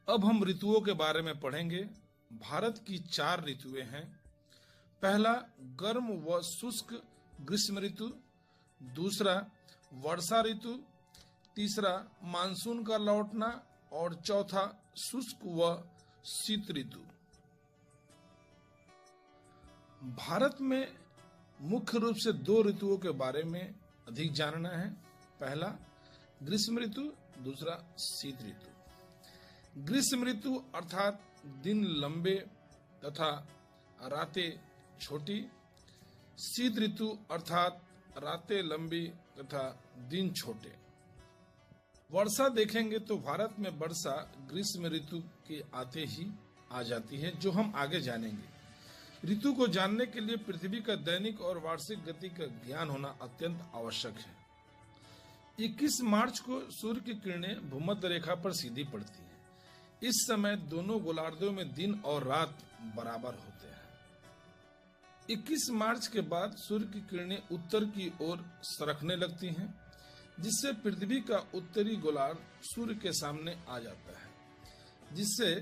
अब हम ऋतुओं के बारे में पढ़ेंगे। भारत की 4 ऋतुएं हैं। पहला गर्म व शुष्क ग्रीष्म ऋतु, दूसरा वर्षा ऋतु, तीसरा मानसून का लौटना और चौथा शुष्क व शीत ऋतु। भारत में मुख्य रूप से 2 ऋतुओं के बारे में अधिक जानना है। पहला ग्रीष्म ऋतु, दूसरा शीत ऋतु। ग्रीष्म ऋतु अर्थात दिन लंबे तथा रातें छोटी, शीत ऋतु अर्थात रातें लंबी तथा दिन छोटे। वर्षा देखेंगे तो भारत में वर्षा ग्रीष्म ऋतु के आते ही आ जाती है, जो हम आगे जानेंगे। ऋतु को जानने के लिए पृथ्वी का दैनिक और वार्षिक गति का ज्ञान होना अत्यंत आवश्यक है। 21 मार्च को सूर्य की किरणें भूमध्य रेखा पर सीधी पड़ती हैं। इस समय दोनों गोलार्धों में दिन और रात बराबर होते हैं। 21 मार्च के बाद सूर्य की किरणें उत्तर की ओर सरकने लगती हैं, जिससे पृथ्वी का उत्तरी गोलार्ध सूर्य के सामने आ जाता है, जिससे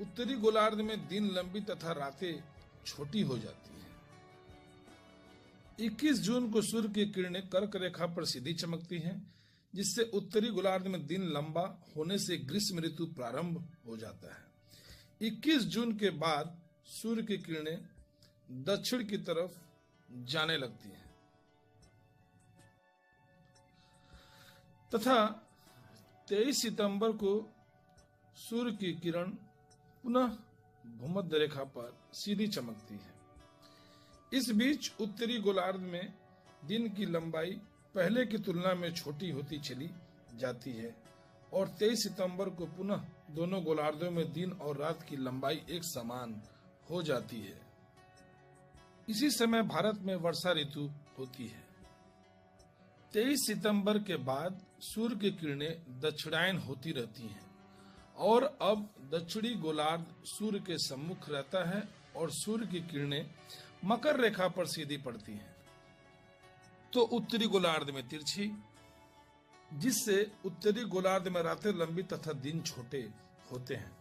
उत्तरी गोलार्ध में दिन लंबी तथा रातें छोटी हो जाती हैं। 21 जून को सूर्य की किरणें कर्क रेखा पर सीधी चमकती हैं, जिससे उत्तरी गोलार्ध में दिन लंबा होने से ग्रीष्म ऋतु प्रारंभ हो जाता है। 21 जून के बाद सूर्य की किरणें दक्षिण की तरफ जाने लगती हैं तथा 23 सितंबर को सूर्य की किरण पुनः भूमध्य रेखा पर सीधी चमकती है। इस बीच उत्तरी गोलार्ध में दिन की लंबाई पहले की तुलना में छोटी होती चली जाती है और 23 सितंबर को पुनः दोनों गोलार्धों में दिन और रात की लंबाई एक समान हो जाती है। इसी समय भारत में वर्षा ऋतु होती है। 23 सितंबर के बाद सूर्य की किरणें दक्षिणायन होती रहती हैं और अब दक्षिणी गोलार्ध सूर्य के सम्मुख रहता है और सूर्य की किरणें मकर रेखा पर सीधी पड़ती हैं, तो उत्तरी गोलार्ध में तिरछी, जिससे उत्तरी गोलार्ध में रातें लंबी तथा दिन छोटे होते हैं।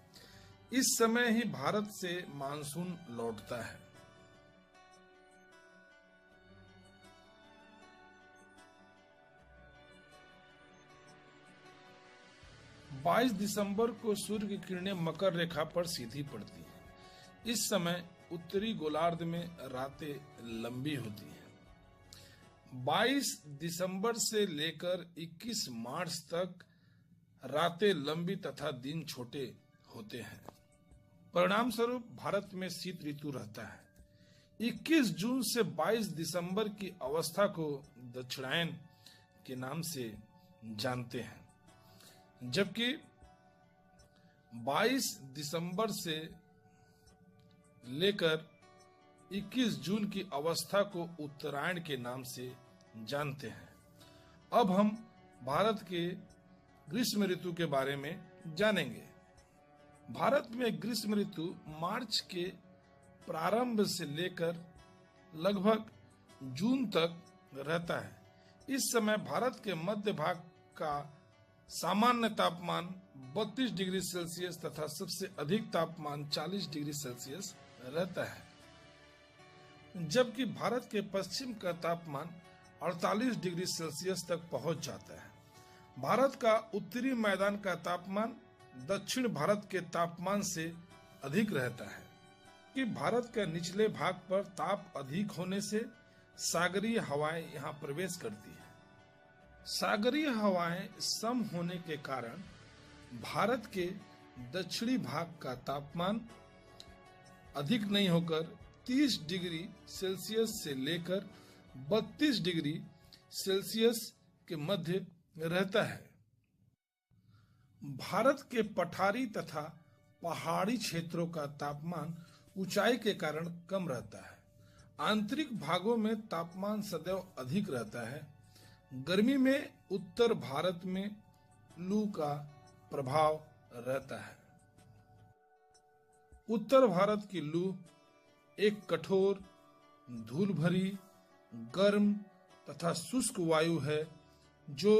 इस समय ही भारत से मानसून लौटता है। बाईस दिसंबर को सूर्य की किरणें मकर रेखा पर सीधी पड़ती हैं। इस समय उत्तरी गोलार्ध में रातें लंबी होती हैं। 22 दिसंबर से लेकर 21 मार्च तक रातें लंबी तथा दिन छोटे होते हैं। परिणाम स्वरूप भारत में शीत ऋतु रहता है। 21 जून से 22 दिसंबर की अवस्था को दक्षिणायन के नाम से जानते हैं, जबकि 22 दिसंबर से लेकर 21 जून की अवस्था को उत्तरायण के नाम से जानते हैं। अब हम भारत के ग्रीष्म ऋतु के बारे में जानेंगे। भारत में ग्रीष्म ऋतु मार्च के प्रारंभ से लेकर लगभग जून तक रहता है। इस समय भारत के मध्य भाग का सामान्य तापमान 32 डिग्री सेल्सियस तथा सबसे अधिक तापमान 40 डिग्री सेल्सियस रहता है, जबकि भारत के पश्चिम का तापमान 48 डिग्री सेल्सियस तक पहुंच जाता है। भारत का उत्तरी मैदान का तापमान दक्षिण भारत के तापमान से अधिक रहता है, कि भारत के निचले भाग पर ताप अधिक होने से सागरीय हवाएं यहां प्रवेश करती हैं। सागरीय हवाएं सम होने के कारण भारत के दक्षिणी भाग का तापमान अधिक नहीं होकर 30 डिग्री सेल्सियस से लेकर 32 डिग्री सेल्सियस के मध्य रहता है। भारत के पठारी तथा पहाड़ी क्षेत्रों का तापमान ऊंचाई के कारण कम रहता है। आंतरिक भागों में तापमान सदैव अधिक रहता है। गर्मी में उत्तर भारत में लू का प्रभाव रहता है। उत्तर भारत की लू एक कठोर, धूल भरी, गर्म तथा शुष्क वायु है, जो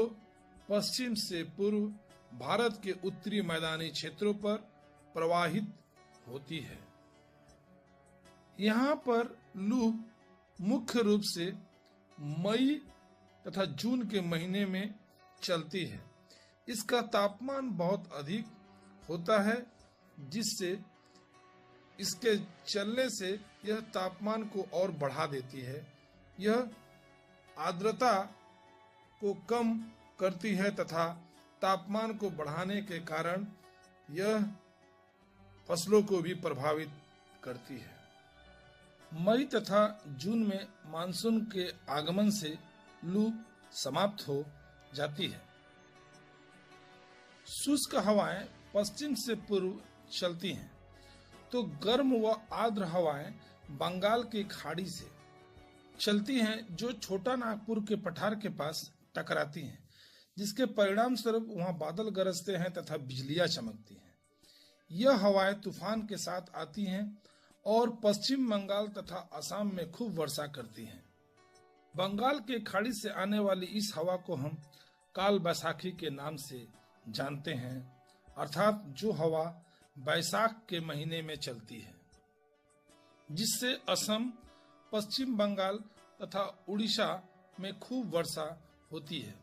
पश्चिम से पूर्व भारत के उत्तरी मैदानी क्षेत्रों पर प्रवाहित होती है। यहाँ पर लू मुख्य रूप से मई तथा जून के महीने में चलती है। इसका तापमान बहुत अधिक होता है, जिससे इसके चलने से यह तापमान को और बढ़ा देती है। यह आर्द्रता को कम करती है तथा तापमान को बढ़ाने के कारण यह फसलों को भी प्रभावित करती है। मई तथा जून में मानसून के आगमन से लू समाप्त हो जाती है। शुष्क हवाएं पश्चिम से पूर्व चलती हैं, तो गर्म व आर्द्र हवाएं बंगाल की खाड़ी से चलती हैं, जो छोटा नागपुर के पठार के पास टकराती हैं, जिसके परिणाम स्वरूप वहां बादल गरजते हैं तथा बिजलियां चमकती हैं। यह हवाएं तूफान के साथ आती हैं और पश्चिम बंगाल तथा असम में खूब वर्षा करती हैं। बंगाल के खाड़ी से आने वाली इस हवा को हम काल बैसाखी के नाम से जानते हैं, अर्थात जो हवा बैसाख के महीने में चलती है, जिससे असम, पश्चिम बंगाल तथा उड़ीसा में खूब वर्षा होती है।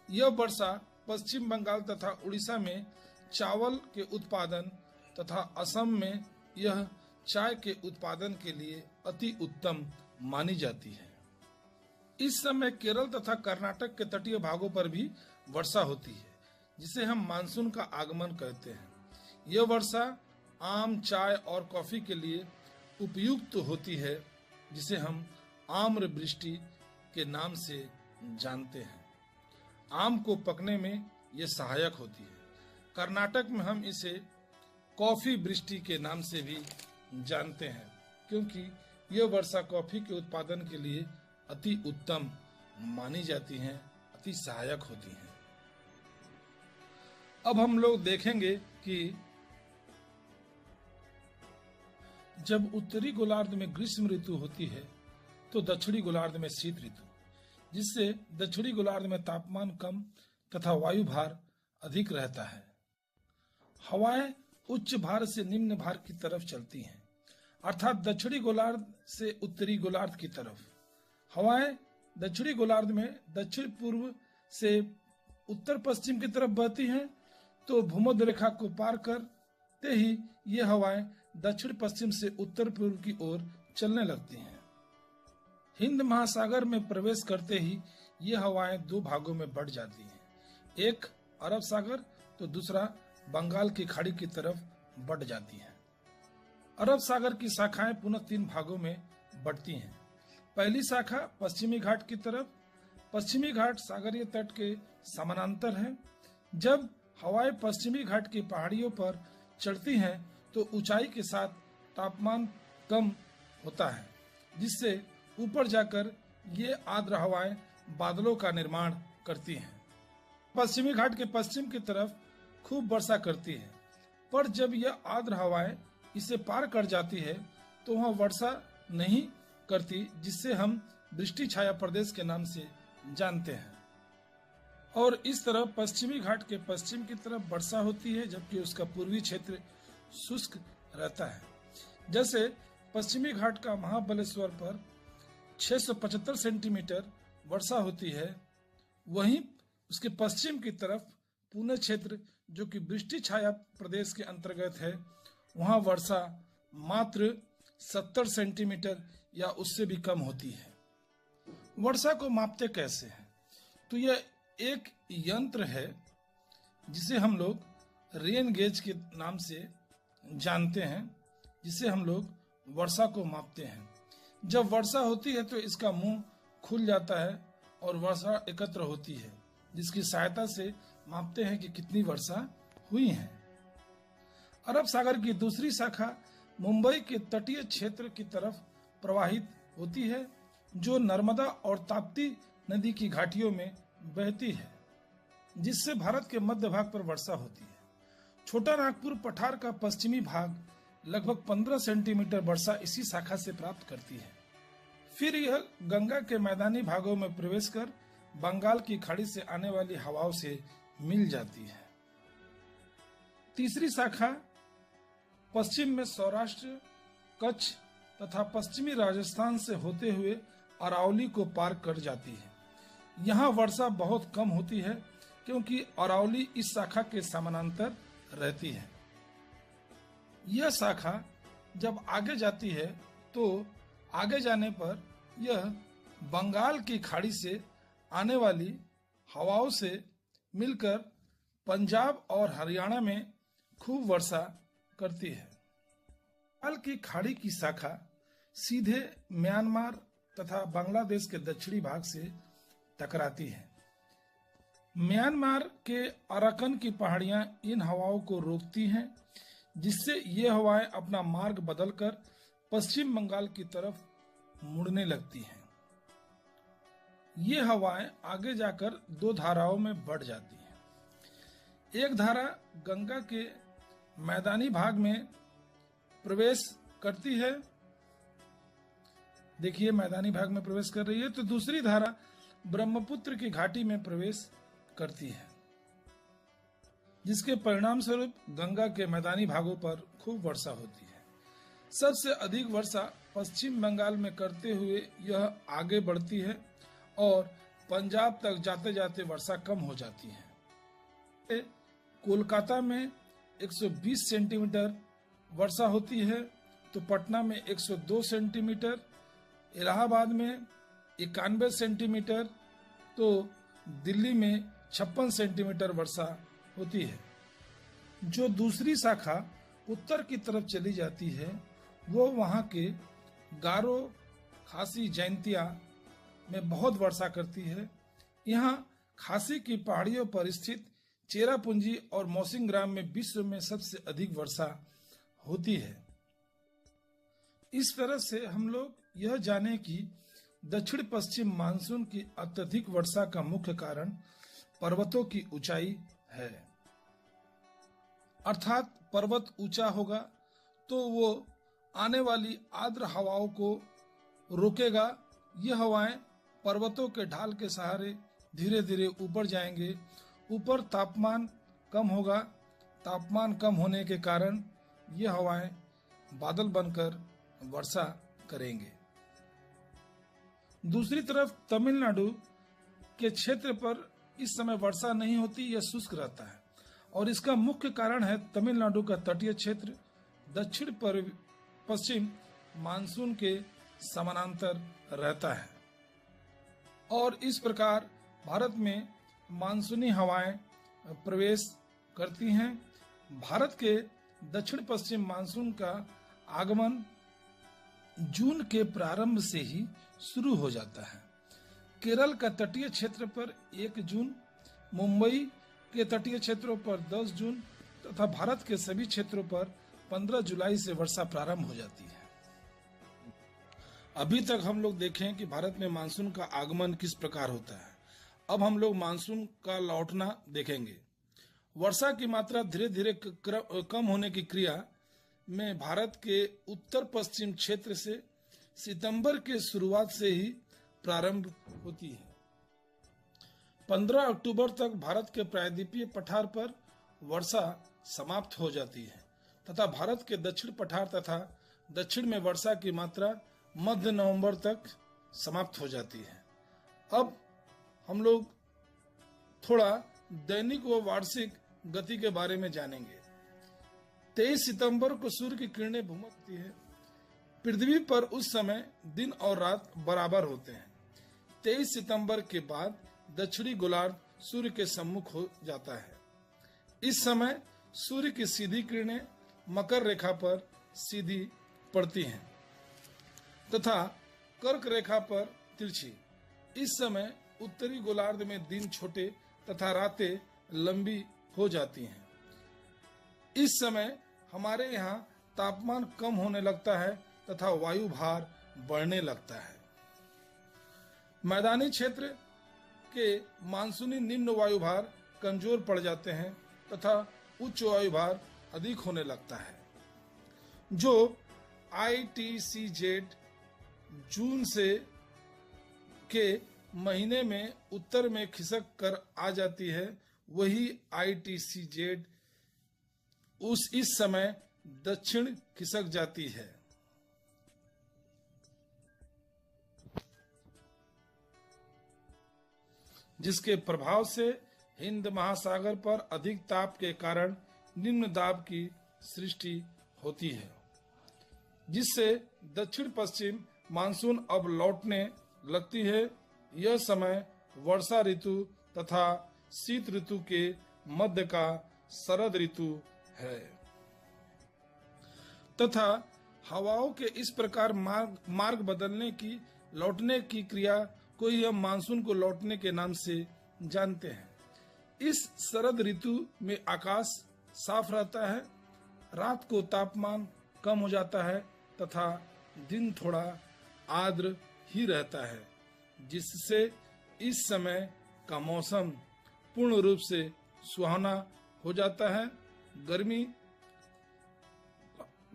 यह वर्षा पश्चिम बंगाल तथा उड़ीसा में चावल के उत्पादन तथा असम में यह चाय के उत्पादन के लिए अति उत्तम मानी जाती है। इस समय केरल तथा कर्नाटक के तटीय भागों पर भी वर्षा होती है, जिसे हम मानसून का आगमन कहते हैं। यह वर्षा आम, चाय और कॉफी के लिए उपयुक्त होती है, जिसे हम आम्र वृष्टि के नाम से जानते हैं। आम को पकने में यह सहायक होती है। कर्नाटक में हम इसे कॉफी वृष्टि के नाम से भी जानते हैं, क्योंकि यह वर्षा कॉफी के उत्पादन के लिए अति उत्तम मानी जाती हैं, अति सहायक होती हैं। अब हम लोग देखेंगे कि जब उत्तरी गोलार्ध में ग्रीष्म ऋतु होती है तो दक्षिणी गोलार्ध में शीत ऋतु, जिससे दक्षिणी गोलार्ध में तापमान कम तथा वायु भार अधिक रहता है। हवाएं उच्च भार से निम्न भार की तरफ चलती हैं, अर्थात दक्षिणी गोलार्ध से उत्तरी गोलार्ध की तरफ। हवाएं दक्षिणी गोलार्ध में दक्षिण पूर्व से उत्तर पश्चिम की तरफ बहती हैं, तो भूमध्य रेखा को पार करते ही ये हवाएं दक्षिण पश्चिम से उत्तर पूर्व की ओर चलने लगती हैं। हिंद महासागर में प्रवेश करते ही ये हवाएं दो भागों में बढ़ जाती हैं, एक अरब सागर तो दूसरा बंगाल की खाड़ी की तरफ बढ़ जाती है। अरब सागर की शाखाएं पुनः तीन भागों में बढ़ती हैं। पहली शाखा पश्चिमी घाट की तरफ। पश्चिमी घाट सागरीय तट के समानांतर है। जब हवाएं पश्चिमी घाट की पहाड़ियों पर चढ़ती हैं तो ऊंचाई के साथ तापमान कम होता है, जिससे ऊपर जाकर ये आर्द्र हवाएं बादलों का निर्माण करती हैं। पश्चिमी घाट के पश्चिम की तरफ खूब वर्षा करती है, पर जब यह आर्द्र हवाएं इसे पार कर जाती है तो वह वर्षा नहीं करती, जिससे हम वृष्टि छाया प्रदेश के नाम से जानते हैं। और इस तरह पश्चिमी घाट के पश्चिम की तरफ वर्षा होती है, जबकि उसका पूर्वी क्षेत्र शुष्क रहता है। जैसे पश्चिमी घाट का महाबलेश्वर पर 675 सेंटीमीटर वर्षा होती है, वहीं उसके पश्चिम की तरफ पुणे क्षेत्र, जो कि वृष्टि छाया प्रदेश के अंतर्गत है, वहां वर्षा मात्र 70 सेंटीमीटर या उससे भी कम होती है। वर्षा को मापते कैसे हैं? तो यह एक यंत्र है जिसे हम लोग रेन गेज के नाम से जानते हैं, जिसे हम लोग वर्षा को मापते हैं। जब वर्षा होती है तो इसका मुंह खुल जाता है और वर्षा एकत्र होती है, जिसकी सहायता से मापते हैं कि कितनी वर्षा हुई है। अरब सागर की दूसरी शाखा मुंबई के तटीय क्षेत्र की तरफ प्रवाहित होती है, जो नर्मदा और ताप्ती नदी की घाटियों में बहती है, जिससे भारत के मध्य भाग पर वर्षा होती है। छोटा नागपुर पठार का पश्चिमी भाग लगभग 15 सेंटीमीटर वर्षा इसी शाखा से प्राप्त करती है। फिर यह गंगा के मैदानी भागों में प्रवेश कर बंगाल की खाड़ी से आने वाली हवाओं से मिल जाती है। तीसरी शाखा पश्चिम में सौराष्ट्र, कच्छ तथा पश्चिमी राजस्थान से होते हुए अरावली को पार कर जाती है। यहाँ वर्षा बहुत कम होती है क्योंकि अरावली इस शाखा के समानांतर रहती है। यह शाखा जब आगे जाती है तो आगे जाने पर यह बंगाल की खाड़ी से आने वाली हवाओं से मिलकर पंजाब और हरियाणा में खूब वर्षा करती है। बंगाल की खाड़ी की शाखा सीधे म्यांमार तथा बांग्लादेश के दक्षिणी भाग से टकराती है। म्यांमार के अराकन की पहाड़ियां इन हवाओं को रोकती हैं, जिससे ये हवाएं अपना मार्ग बदलकर पश्चिम बंगाल की तरफ मुड़ने लगती हैं। ये हवाएं आगे जाकर दो धाराओं में बढ़ जाती हैं। एक धारा गंगा के मैदानी भाग में प्रवेश करती है, देखिए मैदानी भाग में प्रवेश कर रही है, तो दूसरी धारा ब्रह्मपुत्र की घाटी में प्रवेश करती है, जिसके परिणाम स्वरूप गंगा के मैदानी भागों पर खूब वर्षा होती है। सबसे अधिक वर्षा पश्चिम बंगाल में करते हुए यह आगे बढ़ती है और पंजाब तक जाते जाते वर्षा कम हो जाती है। कोलकाता में 120 सेंटीमीटर वर्षा होती है, तो पटना में 102 सेंटीमीटर, इलाहाबाद में 91 सेंटीमीटर, तो दिल्ली में 56 सेंटीमीटर वर्षा होती है। जो दूसरी शाखा उत्तर की तरफ चली जाती है वो वहाँ के गारो, खासी, जैंतिया में बहुत वर्षा करती है। यहाँ खासी की पहाड़ियों पर स्थित चेरापूंजी और मौसिनग्राम में विश्व में सबसे अधिक वर्षा होती है। इस तरह से हम लोग यह जाने कि दक्षिण पश्चिम मानसून की अत्यधिक वर्षा का मुख्य कारण पर्वतों की ऊंचाई है। अर्थात पर्वत ऊंचा होगा तो वो आने वाली आर्द्र हवाओं को रोकेगा। ये हवाएं पर्वतों के ढाल के सहारे धीरे धीरे ऊपर जाएंगे। ऊपर तापमान कम होगा, तापमान कम होने के कारण ये हवाएं बादल बनकर वर्षा करेंगे। दूसरी तरफ तमिलनाडु के क्षेत्र पर इस समय वर्षा नहीं होती, यह शुष्क रहता है और इसका मुख्य कारण है तमिलनाडु का तटीय क्षेत्र दक्षिण पश्चिम मानसून के समानांतर रहता है और इस प्रकार भारत में मानसूनी हवाएं प्रवेश करती हैं। भारत के दक्षिण पश्चिम मानसून का आगमन जून के प्रारंभ से ही शुरू हो जाता है। केरल का तटीय क्षेत्र पर 1 जून, मुंबई के तटीय क्षेत्रों पर 10 जून तथा भारत के सभी क्षेत्रों पर 15 जुलाई से वर्षा प्रारंभ हो जाती है। अभी तक हम लोग देखें कि भारत में मानसून का आगमन किस प्रकार होता है। अब हम लोग मानसून का लौटना देखेंगे। वर्षा की मात्रा धीरे धीरे कम होने की क्रिया में भारत के उत्तर पश्चिम क्षेत्र से सितंबर के शुरुआत से ही प्रारंभ होती है। 15 अक्टूबर तक भारत के प्रायद्वीपीय पठार पर वर्षा समाप्त हो जाती है तथा भारत के दक्षिण पठार तथा दक्षिण में वर्षा की मात्रा मध्य नवंबर तक समाप्त हो जाती है। अब हम लोग थोड़ा दैनिक व वार्षिक गति के बारे में जानेंगे। 23 सितंबर को सूर्य की किरणें भूमकती है। पृथ्वी पर उस समय दिन और रात बराबर होते हैं। 23 सितंबर के बाद दक्षिणी गोलार्ध सूर्य के सम्मुख हो जाता है। इस समय सूर्य की सीधी किरणें मकर रेखा पर सीधी पड़ती हैं तथा कर्क रेखा पर तिरछी। इस समय उत्तरी गोलार्ध में दिन छोटे तथा रातें लंबी हो जाती हैं। इस समय हमारे यहाँ तापमान कम होने लगता है तथा वायु भार बढ़ने लगता है। मैदानी क्षेत्र के मानसूनी निम्न वायु भार कमजोर पड़ जाते हैं तथा उच्च वायु भार अधिक होने लगता है, जो ITCZ जून से के महीने में उत्तर में खिसक कर आ जाती है। वही ITCZ इस समय दक्षिण खिसक जाती है। जिसके प्रभाव से हिंद महासागर पर अधिक ताप के कारण निम्न दाब की सृष्टि होती है, जिससे दक्षिण पश्चिम मानसून अब लौटने लगती है। यह समय वर्षा ऋतु तथा शीत ऋतु के मध्य का शरद ऋतु है तथा हवाओं के इस प्रकार मार्ग बदलने की लौटने की क्रिया को ही हम मानसून को लौटने के नाम से जानते हैं। इस शरद ऋतु में आकाश साफ रहता है, रात को तापमान कम हो जाता है तथा दिन थोड़ा आर्द्र ही रहता है, जिससे इस समय का मौसम पूर्ण रूप से सुहावना हो जाता है। गर्मी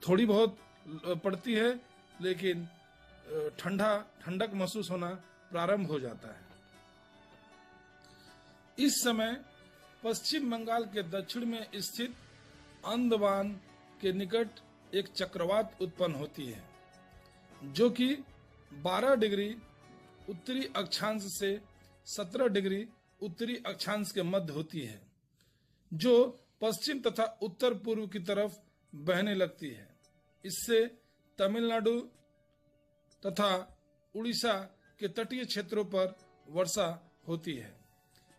थोड़ी बहुत पड़ती है, लेकिन ठंडक महसूस होना प्रारंभ हो जाता है। इस समय पश्चिम बंगाल के दक्षिण में स्थित अंडमान के निकट एक चक्रवात उत्पन्न होती है, जो कि 12 डिग्री उत्तरी अक्षांश से 17 डिग्री उत्तरी अक्षांश के मध्य होती है, जो पश्चिम तथा उत्तर पूर्व की तरफ बहने लगती है। इससे तमिलनाडु तथा उड़ीसा के तटीय क्षेत्रों पर वर्षा होती है।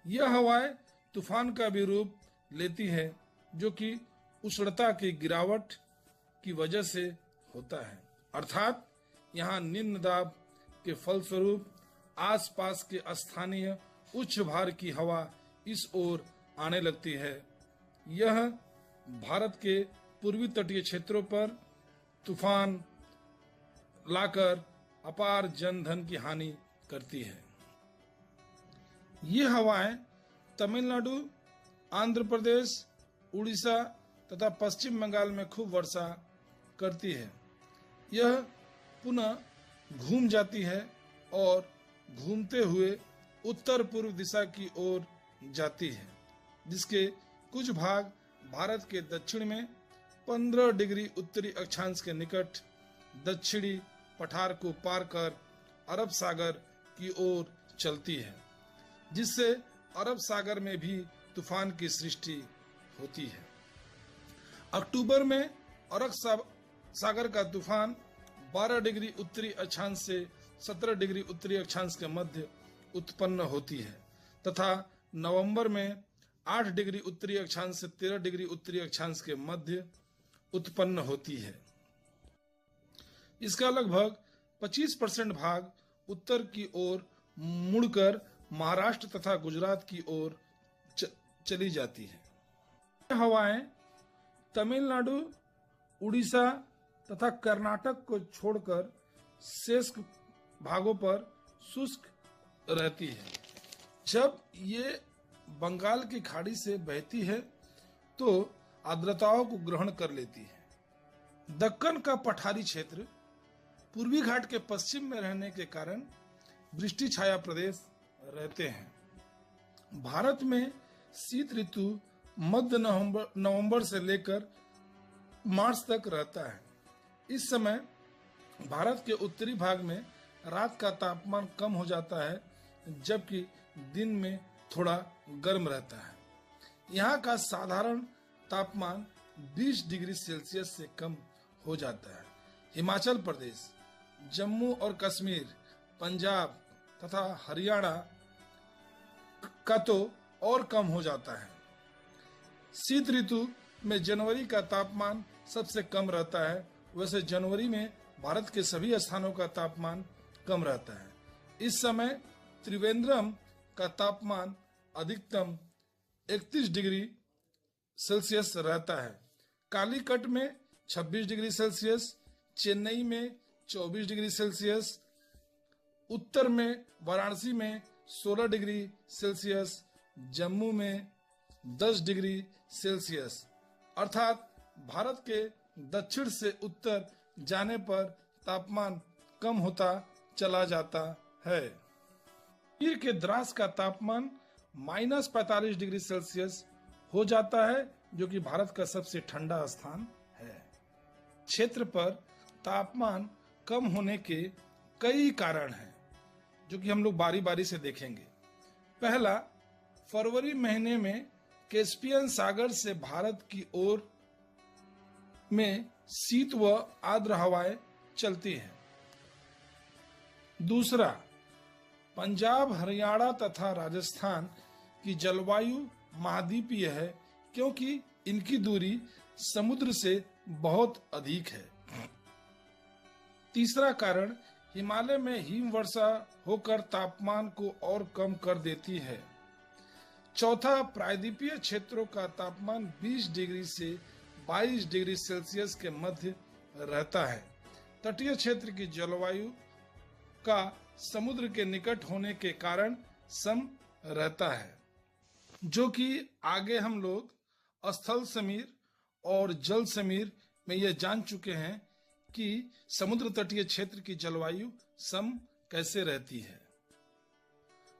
यह हवाएं तूफान का भी रूप लेती है, जो कि उष्णता की गिरावट की वजह से होता है, अर्थात यहाँ निम्न दाब के फलस्वरूप आसपास के स्थानीय उच्च भार की हवा इस ओर आने लगती है। यह भारत के पूर्वी तटीय क्षेत्रों पर तूफान लाकर अपार जनधन की हानि करती है। ये हवाएं तमिलनाडु, आंध्र प्रदेश, उड़ीसा तथा पश्चिम बंगाल में खूब वर्षा करती है। यह पुनः घूम जाती है और घूमते हुए उत्तर पूर्व दिशा की ओर जाती है, जिसके कुछ भाग भारत के दक्षिण में 15 डिग्री उत्तरी अक्षांश के निकट दक्षिणी पठार को पार कर अरब सागर की ओर चलती है, जिससे अरब सागर में भी तूफान की सृष्टि होती है। अक्टूबर में अरब सागर का तूफान 12 डिग्री उत्तरी अक्षांश से 17 डिग्री उत्तरी अक्षांश के मध्य उत्पन्न होती है तथा नवंबर में 8 डिग्री उत्तरी अक्षांश से 13 डिग्री उत्तरी अक्षांश के मध्य उत्पन्न होती है। इसका लगभग 25% भाग उत्तर की ओर मुड़कर महाराष्ट्र तथा गुजरात की ओर चली जाती है। हवाएं तमिलनाडु, उड़ीसा तथा कर्नाटक को छोड़कर शेष भागों पर शुष्क रहती है। जब ये बंगाल की खाड़ी से बहती है तो आर्द्रताओं को ग्रहण कर लेती है। दक्कन का पठारी क्षेत्र पूर्वी घाट के पश्चिम में रहने के कारण वृष्टि छाया प्रदेश रहते हैं। भारत में शीत ऋतु मध्य नवंबर से लेकर मार्च तक रहता है। इस समय भारत के उत्तरी भाग में रात का तापमान कम हो जाता है, जबकि दिन में थोड़ा गर्म रहता है। यहाँ का साधारण तापमान 20 डिग्री सेल्सियस से कम हो जाता है। हिमाचल प्रदेश, जम्मू और कश्मीर, पंजाब तथा हरियाणा का तो और कम हो जाता है। शीत ऋतु में जनवरी का तापमान सबसे कम रहता है। वैसे जनवरी में भारत के सभी स्थानों का तापमान कम रहता है। इस समय त्रिवेंद्रम का तापमान अधिकतम 31 डिग्री सेल्सियस रहता है। कालीकट में 26 डिग्री सेल्सियस, चेन्नई में 24 डिग्री सेल्सियस, उत्तर में वाराणसी में 16 डिग्री सेल्सियस, जम्मू में 10 डिग्री सेल्सियस, अर्थात भारत के दक्षिण से उत्तर जाने पर तापमान कम होता चला जाता है। कश्मीर के द्रास का तापमान -45 डिग्री सेल्सियस हो जाता है, जो कि भारत का सबसे ठंडा स्थान है। क्षेत्र पर तापमान कम होने के कई कारण हैं, जो कि हम लोग बारी बारी से देखेंगे। पहला, फरवरी महीने में कैस्पियन सागर से भारत की ओर में शीत व आर्द्र हवाएं चलती हैं। दूसरा, पंजाब, हरियाणा तथा राजस्थान की जलवायु महाद्वीपीय है, क्योंकि इनकी दूरी समुद्र से बहुत अधिक है। तीसरा कारण, हिमालय में हिमवर्षा होकर तापमान को और कम कर देती है। चौथा, प्रायद्वीपीय क्षेत्रों का तापमान 20 डिग्री से 22 डिग्री सेल्सियस के मध्य रहता है। तटीय क्षेत्र की जलवायु का समुद्र के निकट होने के कारण सम रहता है, जो कि आगे हम लोग स्थल समीर और जल समीर में यह जान चुके हैं कि समुद्र तटीय क्षेत्र की जलवायु सम कैसे रहती है।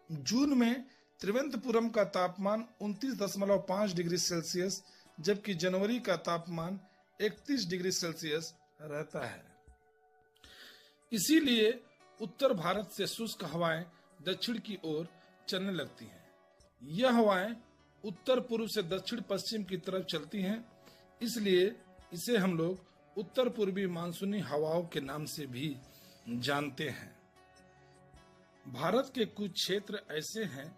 जून में त्रिवेंद्रपुरम का तापमान 29.5 डिग्री सेल्सियस, जबकि जनवरी का तापमान 31 डिग्री सेल्सियस रहता है। इसीलिए उत्तर भारत से शुष्क हवाएं दक्षिण की ओर चलने लगती हैं। यह हवाएं उत्तर पूर्व से दक्षिण पश्चिम की तरफ चलती हैं, इसलिए इसे हम लोग उत्तर पूर्वी मानसूनी हवाओं के नाम से भी जानते हैं। भारत के कुछ क्षेत्र ऐसे हैं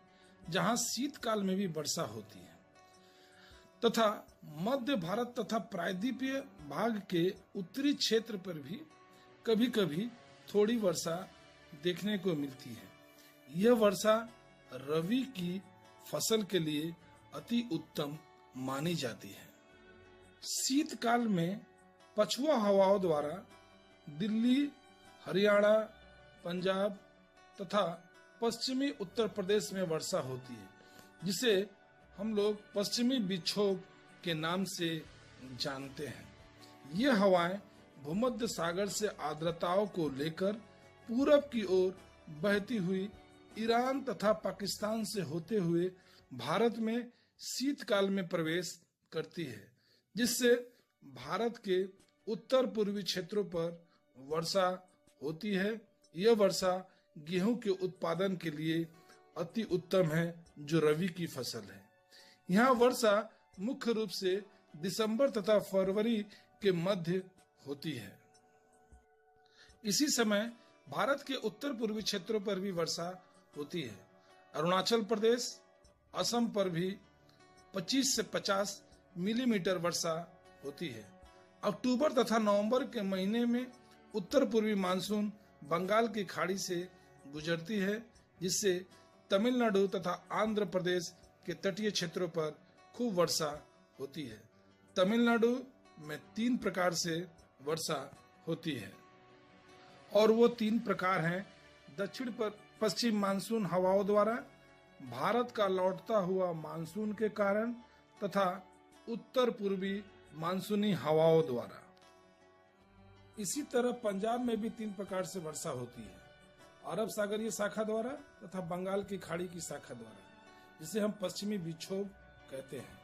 जहां शीतकाल में भी वर्षा होती है, तथा मध्य भारत तथा प्रायद्वीपीय भाग के उत्तरी क्षेत्र पर भी कभी कभी थोड़ी वर्षा देखने को मिलती है। यह वर्षा रबी की फसल के लिए अति उत्तम मानी जाती है। शीतकाल में पछुआ हवाओं द्वारा दिल्ली, हरियाणा, पंजाब तथा पश्चिमी उत्तर प्रदेश में वर्षा होती है, जिसे हम लोग पश्चिमी विक्षोभ के नाम से जानते हैं। ये हवाएं भूमध्य सागर से आर्द्रताओं को लेकर पूरब की ओर बहती हुई ईरान तथा पाकिस्तान से होते हुए भारत में शीतकाल में प्रवेश करती है, जिससे भारत के उत्तर पूर्वी क्षेत्रों पर वर्षा होती है। यह वर्षा गेहूं के उत्पादन के लिए अति उत्तम है, जो रबी की फसल है। यहाँ वर्षा मुख्य रूप से दिसंबर तथा फरवरी के मध्य होती है। इसी समय भारत के उत्तर पूर्वी क्षेत्रों पर भी वर्षा होती है। अरुणाचल प्रदेश, असम पर भी 25 से 50 मिलीमीटर वर्षा होती है। अक्टूबर तथा नवंबर के महीने में उत्तर पूर्वी मानसून बंगाल की खाड़ी से गुजरती है, जिससे तमिलनाडु तथा आंध्र प्रदेश के तटीय क्षेत्रों पर खूब वर्षा होती है। तमिलनाडु में 3 प्रकार से वर्षा होती है, और वो 3 प्रकार हैं: दक्षिण पश्चिम मानसून हवाओं द्वारा, भारत का लौटता हुआ मानसून के कारण तथा उत्तर पूर्वी मानसूनी हवाओं द्वारा। इसी तरह पंजाब में भी 3 प्रकार से वर्षा होती है: अरब सागरीय शाखा द्वारा तथा बंगाल की खाड़ी की शाखा द्वारा, जिसे हम पश्चिमी विक्षोभ कहते हैं।